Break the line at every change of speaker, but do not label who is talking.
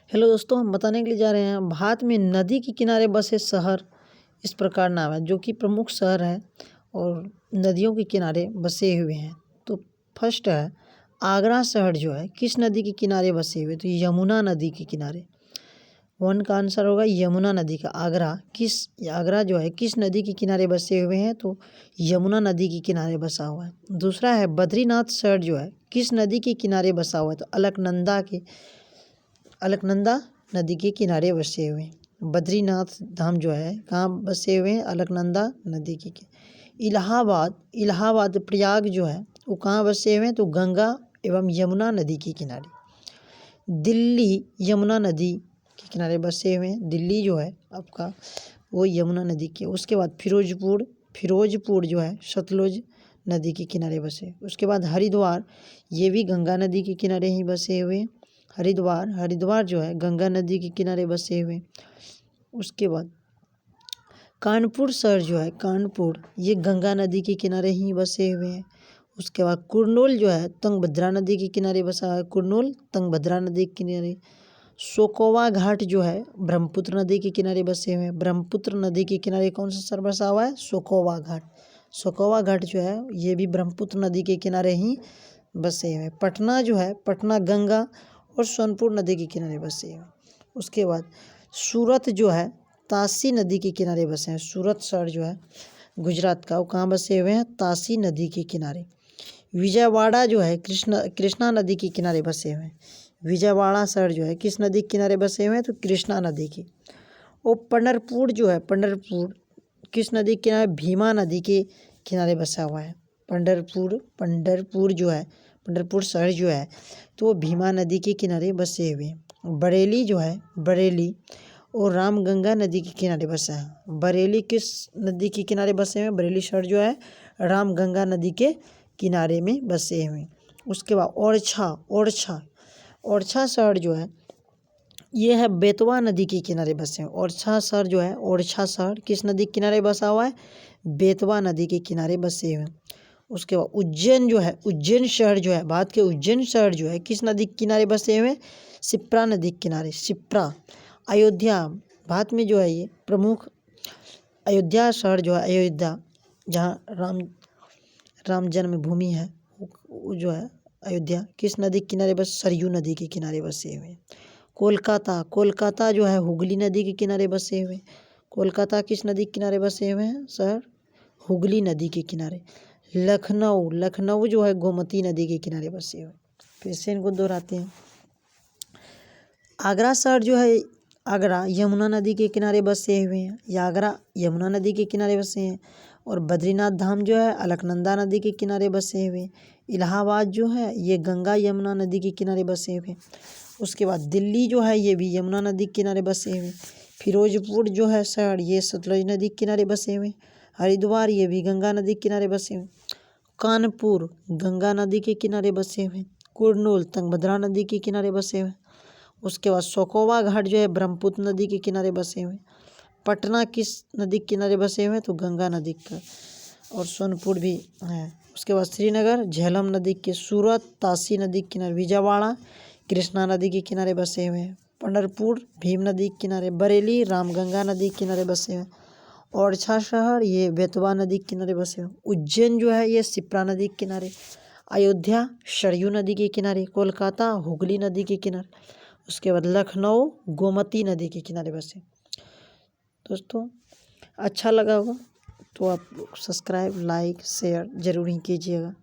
Hello दोस्तों, हम बताने के लिए जा रहे हैं भारत में नदी के किनारे बसे शहर इस प्रकार नाम है जो कि प्रमुख शहर है और नदियों के किनारे बसे हुए हैं। तो फर्स्ट है आगरा शहर जो है किस नदी के किनारे बसे हुए, तो यमुना नदी के किनारे। वन का आंसर होगा यमुना नदी का। आगरा जो है किस नदी के किनारे बसे हुए हैं, तो यमुना नदी के किनारे बसा हुआ है। दूसरा है बद्रीनाथ शहर जो है किस नदी के किनारे बसा हुआ है, तो अलकनंदा नदी के किनारे बसे हुए हैं। बद्रीनाथ धाम जो है कहाँ बसे हुए हैं, अलकनंदा नदी के इलाहाबाद प्रयाग जो है वो कहाँ बसे हुए हैं, तो गंगा एवं यमुना नदी के किनारे। दिल्ली यमुना नदी के किनारे बसे हुए हैं। दिल्ली जो है आपका वो यमुना नदी के। उसके बाद फिरोजपुर जो है सतलुज नदी के किनारे बसे। उसके बाद हरिद्वार, ये भी गंगा नदी के किनारे ही बसे हुए हैं। हरिद्वार जो है गंगा नदी के किनारे बसे हुए। उसके बाद कानपुर शहर जो है कानपुर, ये गंगा नदी के किनारे ही बसे हुए हैं। उसके बाद कुरनूल जो है तुंगभद्रा नदी के किनारे बसा है। कुरनूल तुंगभद्रा नदी के किनारे। सोकोवा घाट जो है ब्रह्मपुत्र नदी के किनारे बसे हुए हैं। ब्रह्मपुत्र नदी के किनारे कौन सा शहर बसा हुआ है, सोकोवा घाट। सोकोवा घाट जो है ये भी ब्रह्मपुत्र नदी के किनारे ही बसे हुए हैं। पटना जो है पटना गंगा और सोनपुर नदी के किनारे बसे हैं। उसके बाद सूरत जो है तासी नदी के किनारे बसे हैं। सूरत शहर जो है गुजरात का, वो कहाँ बसे हुए हैं, तासी नदी के किनारे। विजयवाड़ा जो है कृष्णा नदी के किनारे बसे हुए हैं। विजयवाड़ा शहर जो है किस नदी के किनारे बसे हुए हैं, तो कृष्णा नदी के। और पंढरपुर जो है पंढरपुर किस नदी के किनारे, भीमा नदी के किनारे बसा हुआ है। पंढरपुर जो है पंढरपुर शहर जो है तो वो भीमा नदी के किनारे बसे हुए हैं। बरेली जो है बरेली और रामगंगा नदी के किनारे बसा है। बरेली किस नदी के किनारे बसे हुए हैं, बरेली शहर जो है रामगंगा नदी के किनारे में बसे हुए हैं। उसके बाद ओरछा शहर जो है ये है बेतवा नदी के किनारे बसे हैं। ओरछा शहर किस नदी के किनारे बसा हुआ है, बेतवा नदी के किनारे बसे हुए हैं। उसके बाद उज्जैन शहर जो है भारत के उज्जैन शहर जो है किस नदी के किनारे बसे हुए हैं, शिप्रा नदी के किनारे। अयोध्या भारत में जो है ये प्रमुख अयोध्या शहर जो है अयोध्या, जहाँ राम जन्मभूमि है, वो जो है अयोध्या किस नदी के किनारे बस, सरयू नदी के किनारे बसे हुए हैं। कोलकाता जो है हुगली नदी के किनारे बसे हुए। कोलकाता किस नदी के किनारे बसे हुए हैं, शहर हुगली नदी के किनारे। लखनऊ जो है गोमती नदी के किनारे बसे हुए। फिर से इनको दोहराते हैं। आगरा शहर जो है आगरा यमुना नदी के किनारे बसे हुए हैं। आगरा यमुना नदी के किनारे बसे हैं। और बद्रीनाथ धाम जो है अलकनंदा नदी के किनारे बसे हुए। इलाहाबाद जो है ये गंगा यमुना नदी के किनारे बसे हुए। उसके बाद दिल्ली जो है ये भी यमुना नदी के किनारे बसे हुए। फिरोजपुर जो है शहर ये सतलुज नदी के किनारे बसे हुए। हरिद्वार ये भी गंगा नदी के किनारे बसे हुए। कानपुर गंगा नदी के किनारे बसे हुए। कुरनूल तुंगभद्रा नदी के किनारे बसे हुए। उसके बाद सोकोवा घाट जो है ब्रह्मपुत्र नदी के किनारे बसे हुए। पटना किस नदी के किनारे बसे हुए, तो गंगा नदी का। और सोनपुर भी है। उसके बाद श्रीनगर झेलम नदी के। सूरत तासी नदी के किनारे। विजयवाड़ा कृष्णा नदी के किनारे बसे हुए हैं। पंढरपुर भीम नदी के किनारे। बरेली रामगंगा नदी के किनारे बसे हुए। ओरछा शहर ये बेतवा नदी के किनारे बसे हुए। उज्जैन जो है ये शिप्रा नदी के किनारे। अयोध्या सरयू नदी के किनारे। कोलकाता हुगली नदी के किनारे। उसके बाद लखनऊ गोमती नदी के किनारे बसे। दोस्तों अच्छा लगा होगा तो आप सब्सक्राइब लाइक शेयर ज़रूर ही कीजिएगा।